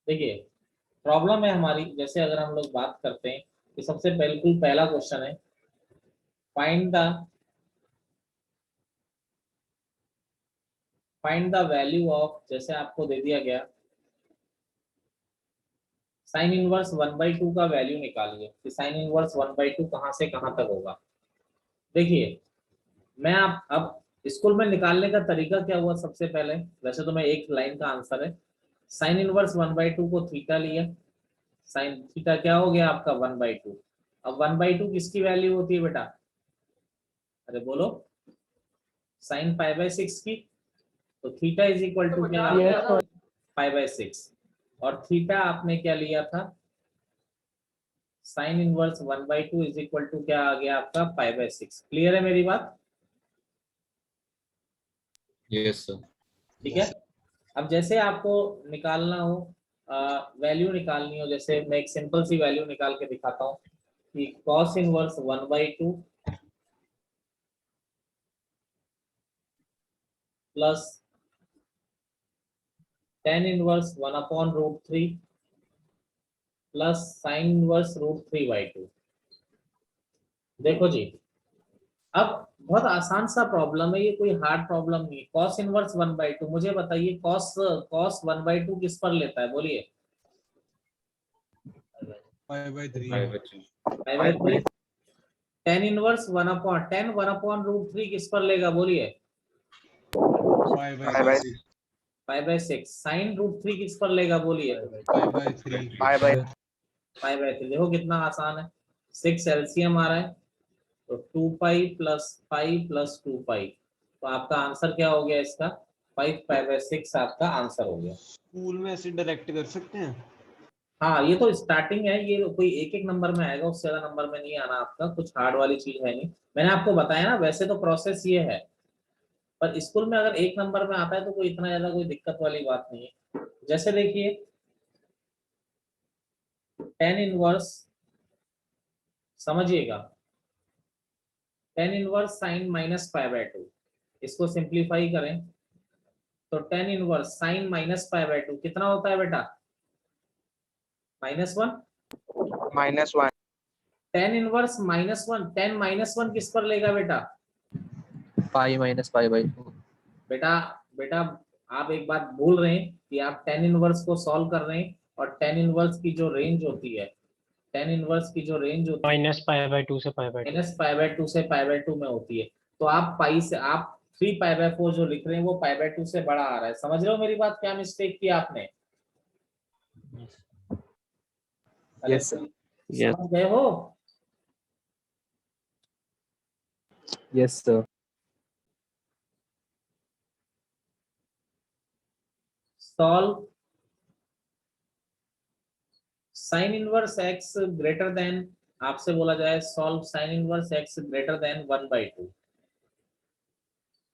देखिए प्रॉब्लम है हमारी, जैसे अगर हम लोग बात करते हैं कि सबसे बिल्कुल पहला क्वेश्चन है, फाइंड द वैल्यू ऑफ, जैसे आपको दे दिया गया साइन इनवर्स 1/2 का वैल्यू निकालिए कि साइन इनवर्स 1/2 कहाँ से कहाँ तक होगा। देखिए मैं आप अब स्कूल में निकालने का तरीका क्या हुआ, सबसे पहले वैसे तो मैं एक लाइन का आंसर है, साइन इनवर्स 1/2 को थीटा लिया, साइन थीटा क्या हो गया आपका 1/2। अब 1/2 किसकी वैल्यू होती है बेटा, अरे बोलो, साइन π/6 की। तो थीटा इज इक्वल टू क्या आ गया, π/6। और थीटा आपने क्या लिया था, sine inverse 1/2 is equal to क्या आ गया आपका π/6। क्लियर है मेरी बात? Yes sir. ठीक है। अब जैसे आपको निकालना हो, वैल्यू निकालनी हो, जैसे मैं एक सिंपल सी वैल्यू निकाल के दिखाता हूँ कि cos inverse 1/2 plus tan inverse 1/√3 plus sine inverse √3/2। देखो जी, अब बहुत आसान सा प्रॉब्लम है, ये कोई हार्ड प्रॉब्लम नहीं है। कॉस इनवर्स 1/2, मुझे बताइए कॉस कॉस 1/2 किस पर लेता है, बोलिए। π/3। टेन इनवर्स 1/10 किस पर लेगा, बोलिए। π/6। साइन √3 किस पर लेगा, बोलिए। π/3। देखो कितना आसान है, 6 एलसीएम आ रहा है तो 2π प्लस 5 प्लस 2π, तो आपका आंसर क्या हो गया इसका, 5π/6 आपका आंसर हो गया। स्कूल में ऐसे डायरेक्ट कर सकते हैं? हाँ ये तो स्टार्टिंग है, ये कोई एक एक नंबर में आएगा, उससे ज्यादा नंबर में नहीं आना आपका, कुछ हार्ड वाली चीज है नहीं। मैंने आपको बताया ना, वैसे तो प्रोसेस ये है, पर स्कूल में अगर एक नंबर में आता है तो कोई इतना ज्यादा कोई दिक्कत वाली बात नहीं है। जैसे देखिए टेन इनवर्स, समझिएगा, टेन इनवर्स साइन -π/2, इसको सिंप्लीफाई करें तो टेन इनवर्स साइन -π/2 कितना होता है बेटा, -1। -1। टेन इनवर्स -1, टेन -1 किस पर लेगा बेटा, पाई माइनस π/2। बेटा बेटा आप एक बात भूल रहे हैं कि आप टेन इनवर्स को सॉल्व कर रहे हैं, और टेन इनवर्स की जो रेंज होती है, टेन इनवर्स की जो रेंज होती है -π/2 से π/2, -π/2 से π/2 में होती है। तो आप पाई से आप 3π/4 जो लिख रहे हैं वो π/2 से बड़ा आ रहा है। समझ रहे हो मेरी बात, क्या मिस्टेक किया आपने? Yes sir. समझ गए हो? Yes sir. Solve sine inverse x greater then, आपसे बोला जाए solve sine inverse x greater then 1/2,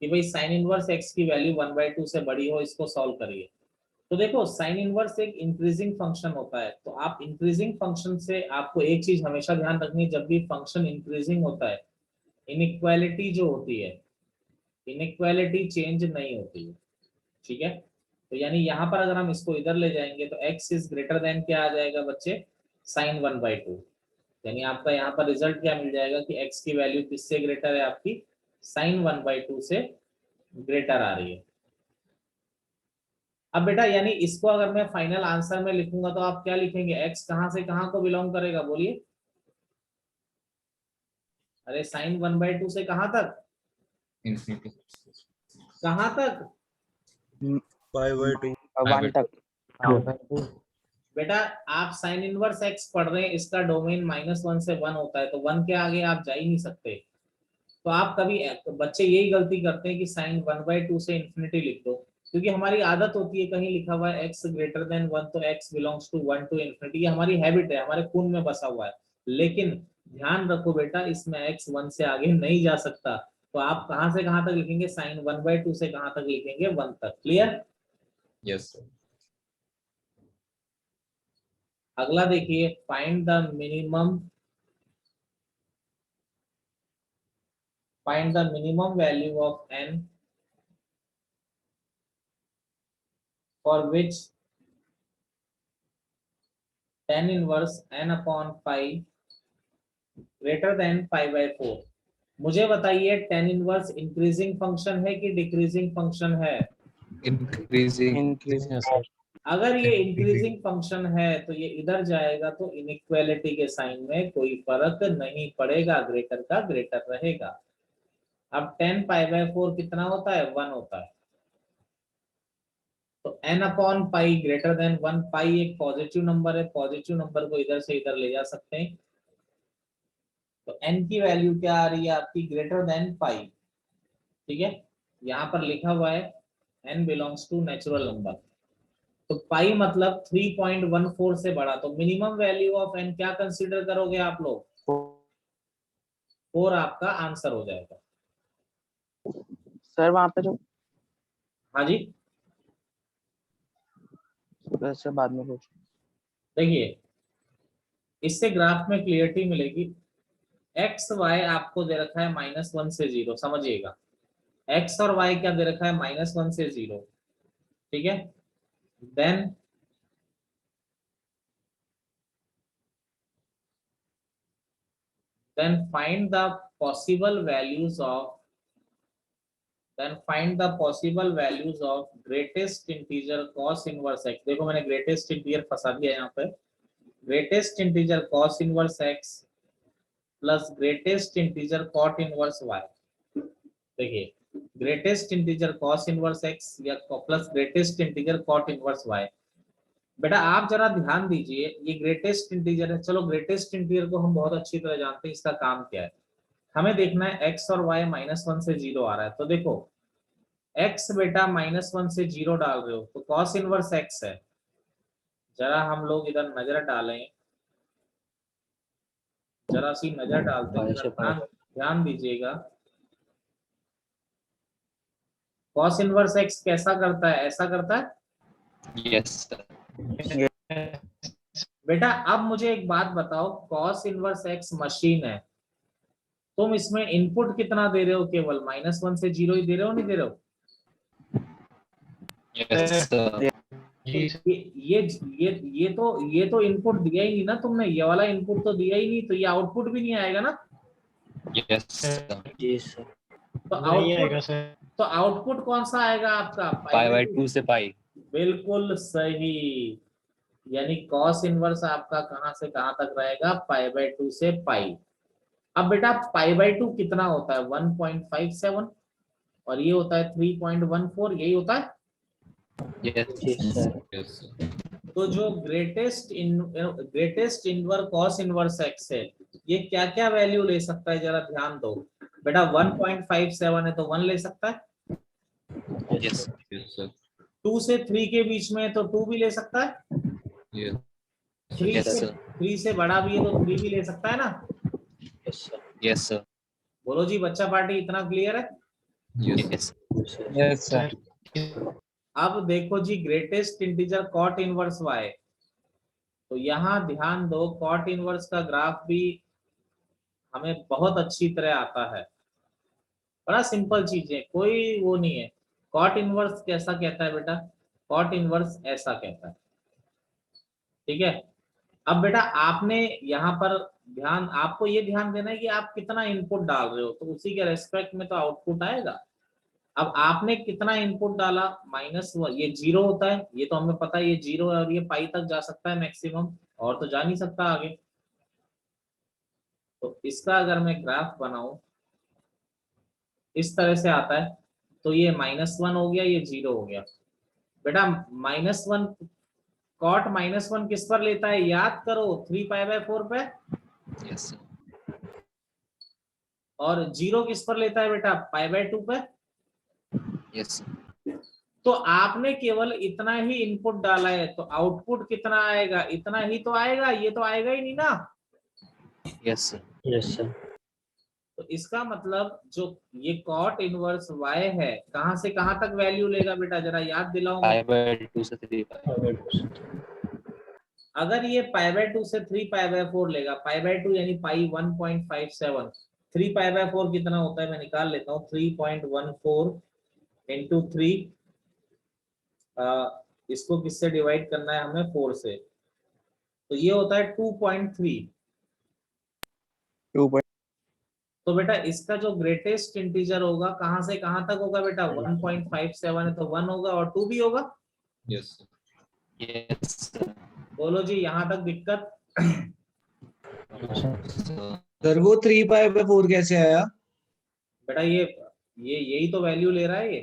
कि भाई साइन इनवर्स x की वैल्यू 1/2 से बड़ी हो, इसको सॉल्व करिए। तो देखो साइन इनवर्स एक इंक्रीजिंग फंक्शन होता है, तो आप इंक्रीजिंग फंक्शन से आपको एक चीज हमेशा ध्यान रखनी है, जब भी फंक्शन इंक्रीजिंग होता है इनइक्वालिटी जो होती है, इनइक्वालिटी चेंज नहीं होती है। ठीक है, तो यानी यहाँ पर अगर हम इसको इधर ले जाएंगे तो x इज ग्रेटर देन क्या आ जाएगा बच्चे, साइन 1/2। यानी आपका यहाँ पर रिजल्ट क्या मिल जाएगा कि x की वैल्यू किससे ग्रेटर है, आपकी साइन 1/2 से ग्रेटर आ रही है। अब बेटा यानी इसको अगर मैं फाइनल आंसर में लिखूंगा तो आप क्या लिखेंगे, x कहां से कहां को बिलोंग करेगा, बोलिए। अरे साइन 1/2 से कहां तक, इंफिनिटी। कहां तक, π/2 1 तक। बेटा आप साइन इनवर्स x पढ़ रहे हैं, इसका डोमेन -1 से 1 होता है, तो 1 के आगे आप जा ही नहीं सकते। तो आप कभी, बच्चे यही गलती करते हैं कि साइन 1/2 से इंफिनिटी लिख दो, क्योंकि हमारी आदत होती है कहीं लिखा हुआ है x ग्रेटर देन 1 तो x belongs to 1 to infinity, ये हमारी हैबिट है, हमारे खून में बसा हुआ है। लेकिन ध्यान रखो बेटा, इसमें x 1 से आगे नहीं जा सकता, तो आप कहां से कहां तक लिखेंगे, साइन 1/2 से कहां तक लिखेंगे, 1 तक। क्लियर? Yes sir. अगला देखिए, find the minimum, find the minimum value of n for which tan inverse n upon pi greater than pi by 4। मुझे बताइए tan इनवर्स इंक्रीजिंग फंक्शन है कि डिक्रीजिंग फंक्शन है? Increasing. Increasing. अगर ये increasing function है तो ये इधर जाएगा तो इनइक्वालिटी के साइन में कोई फर्क नहीं पड़ेगा, ग्रेटर का ग्रेटर रहेगा। अब 10 पाई बाय 4 कितना होता है? 1 होता है। तो n upon pi greater than 1, पाई एक पॉजिटिव नंबर है, पॉजिटिव नंबर को इधर से इधर ले जा सकते हैं। तो n की वैल्यू क्या आ रही है आपकी? Greater than pi. ठीक है, यहाँ पर लिखा हुआ है n belongs to natural number, तो पाई मतलब 3.14 से बड़ा। तो मिनिमम वैल्यू ऑफ n क्या कंसीडर करोगे आप लोग? 4 आपका आंसर हो जाएगा। सर वहाँ पे जो हाँ जी, वैसे बाद में पूछ। देखिए इससे ग्राफ में क्लियरिटी मिलेगी। एक्स वाई आपको दे रखा है -1 से 0, समझिएगा। एक्स और वाई क्या दे रखा है? -1 से 0। ठीक है, then find the possible values of greatest integer cos inverse x। देखो मैंने greatest integer फंसा दिया यहाँ पे। greatest integer cos inverse x plus greatest integer cot inverse y। देखिए greatest integer cos inverse x या plus greatest integer cot inverse y। बेटा आप जरा ध्यान दीजिए, ये ग्रेटेस्ट इंटीजर है। चलो ग्रेटेस्ट इंटीजर को हम बहुत अच्छी तरह जानते हैं, इसका काम क्या है। हमें देखना है x और y -1 से 0 आ रहा है। तो देखो x बेटा -1 से 0 डाल रहे हो तो cos इनवर्स x है। जरा हम लोग इधर नजर डालें, जरा सी नजर डालते हैं, जरा ध्यान ध्यान दीजिएगा। cos इनवर्स x कैसा करता है? ऐसा करता है Yes, sir. बेटा। अब मुझे एक बात बताओ, cos इनवर्स x मशीन है, तुम इसमें इनपुट कितना दे रहे हो? केवल -1 से 0 ही दे रहे हो, नहीं दे रहे हो? Yes, sir. तो ये तो इनपुट दिया ही नहीं ना तुमने, ये वाला इनपुट तो दिया ही नहीं, तो ये आउटपुट भी नहीं आएगा ना। Yes, sir. जी सर। तो आउटपुट कौन सा आएगा आपका? Pi by 2 से pi. बिल्कुल सही। यानी cos इनवर्स आपका कहां से कहां तक रहेगा? पाई बाय 2 से पाई। अब बेटा पाई बाय 2 कितना होता है? 1.57, और ये होता है 3.14, यही होता है। Yes, sir. yes, sir. तो जो greatest inverse cos inverse x है, ये क्या क्या वैल्यू ले सकता है? जरा ध्यान दो बेटा। 1.57 है तो 1 ले सकता है, Yes, yes, sir. 2 से 3 के बीच में है तो 2 भी ले सकता है, Yes, 3 yes, से sir. 3 से बड़ा भी है तो 3 भी ले सकता है ना। Yes, sir. बोलो जी बच्चा पार्टी, इतना क्लियर है? Yes. Yes sir. अब देखो जी greatest integer cot inverse y, तो यहाँ ध्यान दो, कॉट इनवर्स का ग्राफ भी हमें बहुत अच्छी तरह आता है। बड़ा सिंपल चीज है, कोई वो नहीं है। कॉट इनवर्स कैसा कहता है बेटा? कॉट इनवर्स ऐसा कहता है। ठीक है, अब बेटा आपने यहाँ पर ध्यान, आपको ये ध्यान देना है कि आप कितना इनपुट डाल रहे हो, तो उसी के रेस्पेक्ट में तो आउटपुट आएगा। अब आपने कितना इनपुट डाला? -1, ये 0 होता है, ये तो हमें पता है, ये 0 है और ये पाई तक जा सकता है मैक्सिमम, और तो जा नहीं सकता आगे। तो इसका अगर मैं ग्राफ बनाऊं, इस तरह से आता है, तो ये -1 हो गया, ये 0 हो गया। बेटा -1 कॉट -1 किस पर लेता है? याद करो 3π/4 पे। Yes, sir. और 0 किस पर लेता है बेटा? π/2 पे। Yes, sir. तो आपने केवल इतना ही इनपुट डाला है, तो आउटपुट कितना आएगा? इतना ही तो आएगा, ये तो आएगा ही नहीं ना। Yes, sir. Yes sir. तो इसका मतलब जो ये कॉट इनवर्स y है, कहां से कहां तक वैल्यू लेगा बेटा? जरा याद दिलाओ। Pi by 2 से 3 pi. अगर ये π/2 से 3π/4 लेगा, π/2 यानी पाई 1.57, 3π/4 कितना होता है? मैं निकाल लेता हूँ, 3.14 इंटू 3, इसको किससे डिवाइड करना है हमें? 4 से। तो ये होता है 2.3। 2 तो बेटा इसका जो ग्रेटेस्ट इंटीजर होगा कहां से कहां तक होगा बेटा, 1.57 है तो 1 होगा और 2 भी होगा। Yes. Yes. Sir. बोलो जी यहां तक दिक्कत? Sir. सर वो 3 पाई/4 कैसे आया? बेटा ये यही तो वैल्यू ले रहा है ये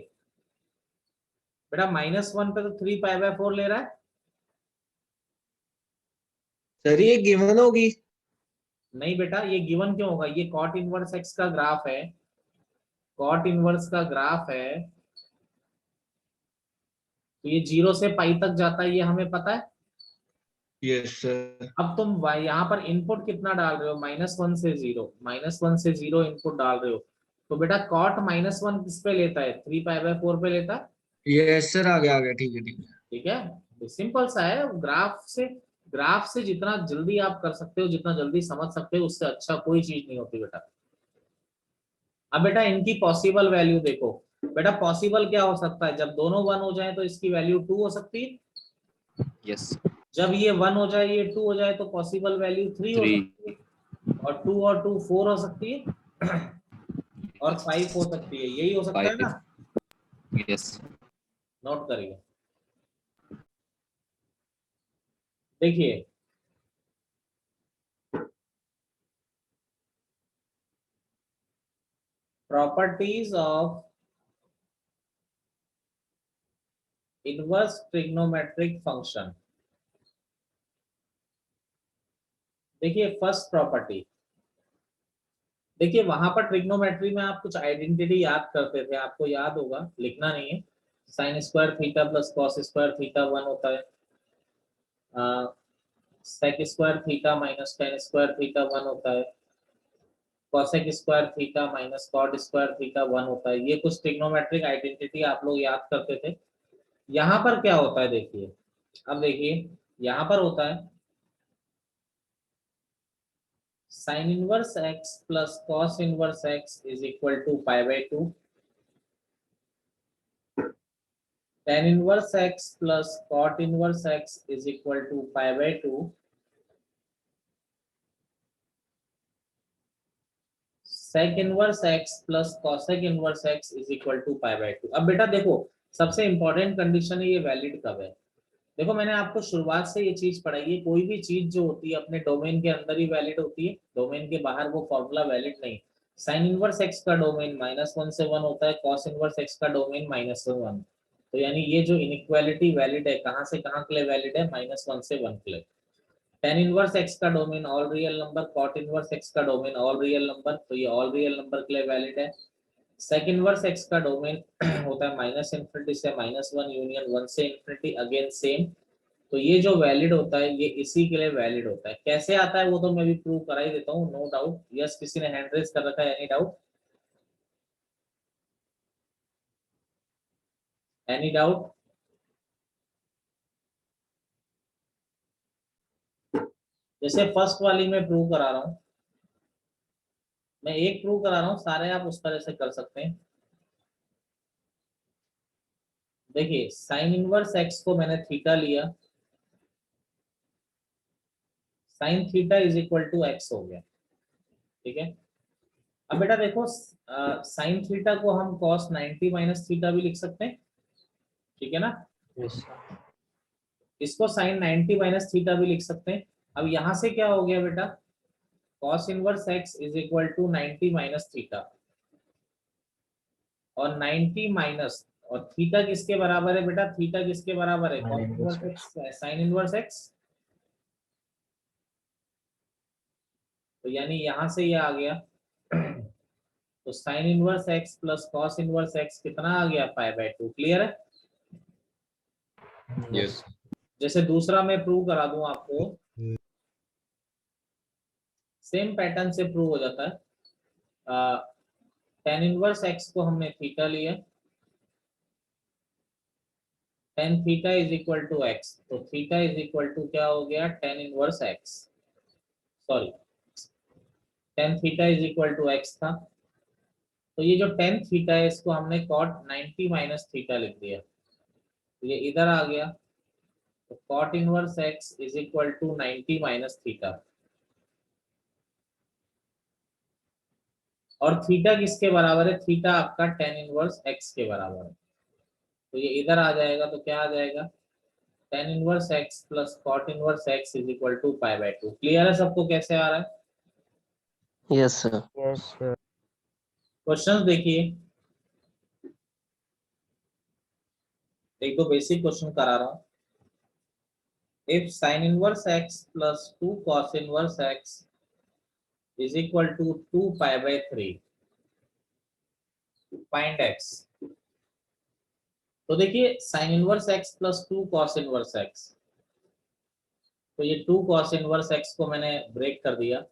बेटा, -1 पे तो 3 पाई/4 ले रहा है। सर ये गिवन होगी। नहीं बेटा ये गिवन क्यों होगा, ये कॉट इनवर्स एक्स का ग्राफ है, कॉट इनवर्स का ग्राफ है, तो ये 0 से पाई तक जाता है, ये हमें पता है। Yes sir. अब तुम यहाँ पर इनपुट कितना डाल रहे हो, -1 से 0, -1 से 0 इनपुट डाल रहे हो, तो बेटा कॉट -1 किस पे लेता है, 3 पाई/4 पे लेता है। यस सर, आ गया ठीक है ठीक है। ठीक है, तो सिंपल सा है, ग्राफ से जितना जल्दी आप कर सकते हो, जितना जल्दी समझ सकते हो, उससे अच्छा कोई चीज नहीं होती बेटा। अब बेटा इनकी पॉसिबल वैल्यू देखो, बेटा पॉसिबल क्या हो सकता है, जब दोनों 1 हो जाए तो इसकी वैल्यू 2 हो सकती है, Yes. जब ये 1 हो जाए ये 2 हो जाए तो पॉसिबल वैल्यू 3 हो 3. सकती है, और 2 और 2 4 हो सकती है, और 5 हो सकती है, यही हो सकता है 5. ना। Yes. नोट करिए, देखिए properties of inverse trigonometric function. देखिए फर्स्ट प्रॉपर्टी, देखिए वहां पर ट्रिग्नोमेट्री में आप कुछ आइडेंटिटी याद करते थे, आपको याद होगा, लिखना नहीं है। Sine square theta plus cos square theta 1 होता है, sec square theta minus tan square theta 1 होता है, cosec square theta minus cot square theta 1 होता है। ये कुछ ट्रिग्नोमेट्रिक आइडेंटिटी आप लोग याद करते थे। यहाँ पर क्या होता है देखिए, अब देखिए यहाँ पर होता है sine inverse x plus cos inverse x is equal to π/2, tan inverse x plus cot inverse x is equal to π/2, sec inverse x plus cosec inverse x is equal to π/2। अब बेटा देखो सबसे इंपॉर्टेंट कंडीशन है ये valid कब है। देखो मैंने आपको शुरुआत से ये चीज पढ़ाई है, कोई भी चीज जो होती है अपने डोमेन के अंदर ही वैलिड होती है, डोमेन के बाहर वो फॉर्मूला वैलिड नहीं। साइन इनवर्स एक्स का डोमेन -1 से 1 होता है, कॉस इनवर्स एक्स का डोमेन -1, तो यानी ये जो इनइक्वालिटी वैलिड है कहां से कहां के लिए वैलिड है, -1 से 1 के लिए। tan इनवर्स एक्स का domain all real number, cot inverse x का डोमेन ऑल रियल नंबर, तो ये ऑल रियल नंबर के लिए वैलिड है। सेक इनवर्स एक्स का डोमेन होता है -∞ से -1 यूनियन 1 से इन्फिनिटी, अगेन सेम। तो ये जो वैलिड होता है ये इसी के लिए वैलिड होता है। कैसे आता है वो तो मैं भी प्रूव करा ही देता हूँ, नो डाउट। यस किसी ने हैंड रेज कर रखा है, एनी डाउट, एनी डाउट? जैसे फर्स्ट वाली में प्रूव करा रहा हूँ, मैं एक प्रूव करा रहा हूँ, सारे आप उस तरह से कर सकते हैं। देखिए साइन इनवर्स एक्स को मैंने थीटा लिया, sine theta is equal to x हो गया, ठीक है। अब बेटा देखो साइन थीटा को हम cos 90 माइनस थीटा भी लिख सकते हैं, ठीक है ना। इसको साइन 90 माइनस थीटा भी लिख सकते हैं। अब यहां से क्या हो गया बेटा, cos inverse x is equal to 90 minus theta, और 90 माइनस और थीटा किसके बराबर है बेटा, थीटा किसके बराबर है, cos inverse x sine inverse x, तो यानी यहां से ये आ गया तो sine inverse x plus cos inverse x कितना आ गया, π/2। क्लियर है? Yes. जैसे दूसरा मैं प्रूव करा दूं आपको, सेम पैटर्न से प्रूव हो जाता है। tan इनवर्स x को हमने थीटा लिया, tan theta is equal to x, तो थीटा इज इक्वल टू क्या हो गया, tan inverse x, sorry tan theta is equal to x था, तो ये जो tan थीटा है इसको हमने cot 90 माइनस थीटा लिख दिया, तो ये इधर आ गया, तो cot inverse x is equal to 90 minus theta, और थीटा किसके बराबर है? थीटा आपका tan इनवर्स x के बराबर है। तो ये इधर आ जाएगा, तो क्या आ जाएगा? tan inverse x plus cot inverse x is equal to pi by 2। Clear है सबको कैसे आ रहा है? Yes sir. Yes sir. Questions देखिए, एक दो बेसिक क्वेश्चन करा रहा हूँ। If sin inverse x plus 2 cos inverse x is equal to 2 pi by 3, find x। तो देखिए sin inverse x plus 2 cos inverse x, तो ये 2 cos इनवर्स x को मैंने ब्रेक कर दिया।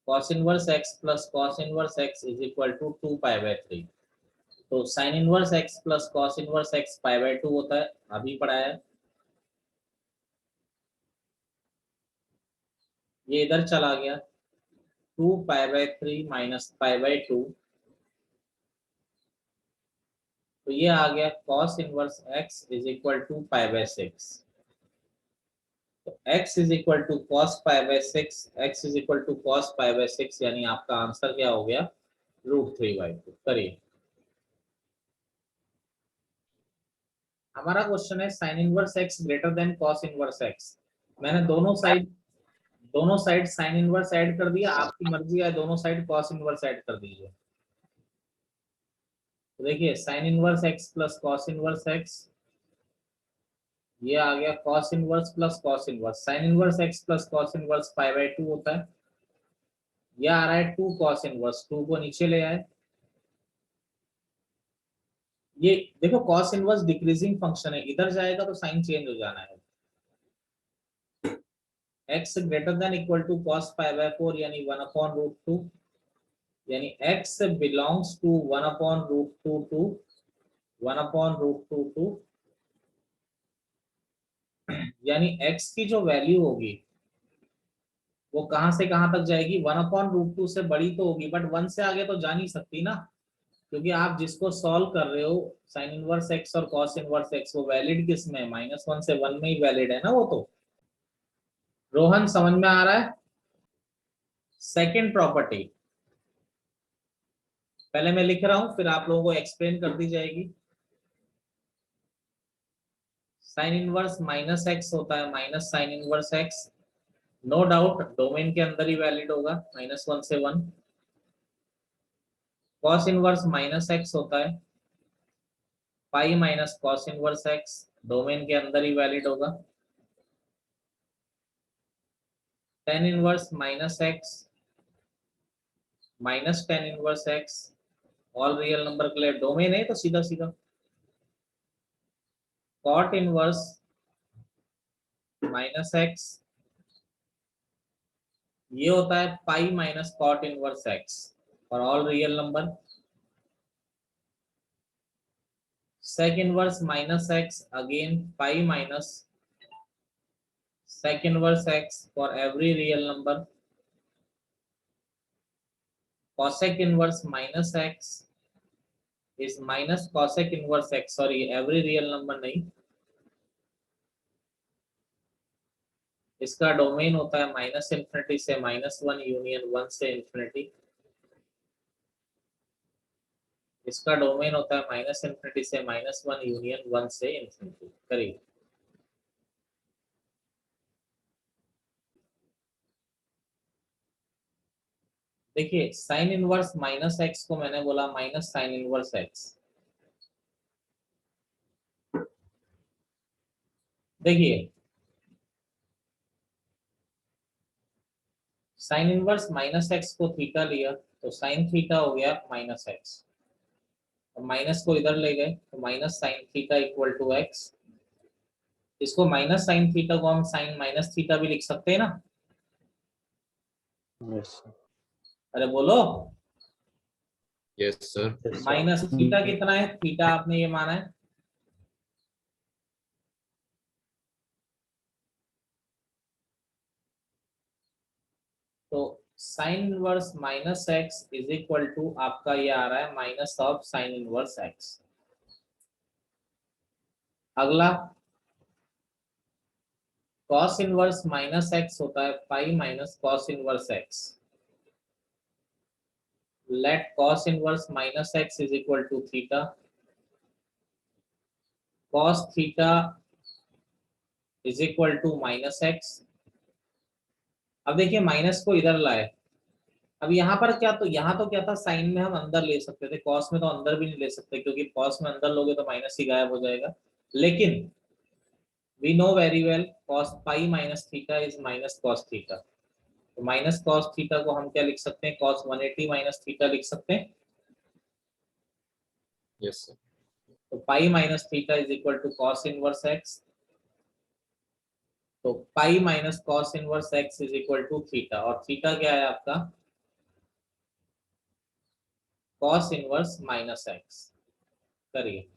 cos inverse x plus cos inverse x is equal to 2 pi by 3। तो sin inverse x plus cos inverse x pi by 2 होता है, अभी पढ़ाया है। ये इधर चला गया, 2 pi by 3 minus pi by 2, तो ये आ गया cos inverse x is equal to pi by 6। तो x is equal to cos pi by 6, x is equal to cos pi by 6, यानी आपका आंसर क्या हो गया? √3/2। करिए, हमारा क्वेश्चन है sin inverse x greater then cos inverse x। मैंने दोनों साइड sin इनवर्स ऐड कर दिया, आपकी मर्जी है दोनों साइड cos इनवर्स ऐड कर दीजिए। तो देखिए sin inverse x plus cos inverse x, ये आ गया cos inverse plus cos inverse. sin inverse x plus cos inverse pi by 2 होता है। ये आ रहा है 2 cos इनवर्स, 2 को नीचे ले आए। ये देखो cos इनवर्स डिक्रीजिंग फंक्शन है, इधर जाएगा तो साइन चेंज हो जाना है। x greater than equal to cos pi by 4, यानी 1/√2, यानी x belongs to 1/√2 to 1/√2 to, यानी x की जो वैल्यू होगी वो कहां से कहां तक जाएगी? 1/√2 से बड़ी तो होगी, बट 1 से आगे तो जा नहीं सकती ना, क्योंकि आप जिसको सॉल्व कर रहे हो sin इनवर्स x और cos इनवर्स x, वो वैलिड किस में है? -1 से 1 में ही वैलिड है ना वो तो। रोहन समझ में आ रहा है? सेकंड प्रॉपर्टी पहले मैं लिख रहा हूं, फिर आप लोगों को एक्सप्लेन कर दी जाएगी। sin इनवर्स -x होता है minus sin inverse x, no doubt domain के अंदर ही वैलिड होगा, -1 से 1। cos इनवर्स -x होता है pi minus cos inverse x, domain के अंदर ही वैलिड होगा। tan inverse -x minus tan inverse x, all real number के लिए डोमेन है तो सीधा सीधा। cot इनवर्स -x, ये होता है pi minus cot inverse x, और all real number. sec inverse -x, again pi minus sec inverse x for every real number. cosec inverse -x is minus cosec inverse x, sorry every real number नहीं, इसका domain होता है -∞ से -1 union 1 से infinity. इसका domain होता है -∞ से -1 यूनियन 1 से इंफिनिटी। करिए, देखिए sin इनवर्स -x को मैंने बोला माइनस sin इनवर्स x। देखिए sin इनवर्स -x को थीटा लिया तो sin थीटा हो गया -x, और माइनस को इधर ले गए तो minus sin theta equal to x। इसको माइनस sin थीटा को हम sin माइनस थीटा भी लिख सकते हैं ना? यस अरे बोलो, यस सर। माइनस थीटा कितना है? थीटा आपने ये माना है, तो sin inverse -x is equal to आपका ये आ रहा है minus of sin inverse x। अगला cos इनवर्स माइनस एक्स होता है pi minus cos inverse x. Let cos inverse minus x is equal to theta. Cos theta is equal to minus x. अब देखिए माइनस को इधर लाए. अब यहाँ पर क्या, तो यहाँ तो क्या था, साइन में हम अंदर ले सकते थे, कॉस में तो अंदर भी नहीं ले सकते क्योंकि कॉस में अंदर लोगे तो माइनस ही गायब हो जाएगा. लेकिन we know very well cos pi minus theta is minus cos theta. तो माइनस कॉस थीटा को हम क्या लिख सकते हैं, कॉस 180 माइनस थीटा लिख सकते हैं. Yes, sir. तो pi minus theta is equal to cos inverse x. तो pi minus cos inverse x is equal to theta, और थीटा क्या है आपका, कॉस इनवर्स माइनस एक्स. करिए.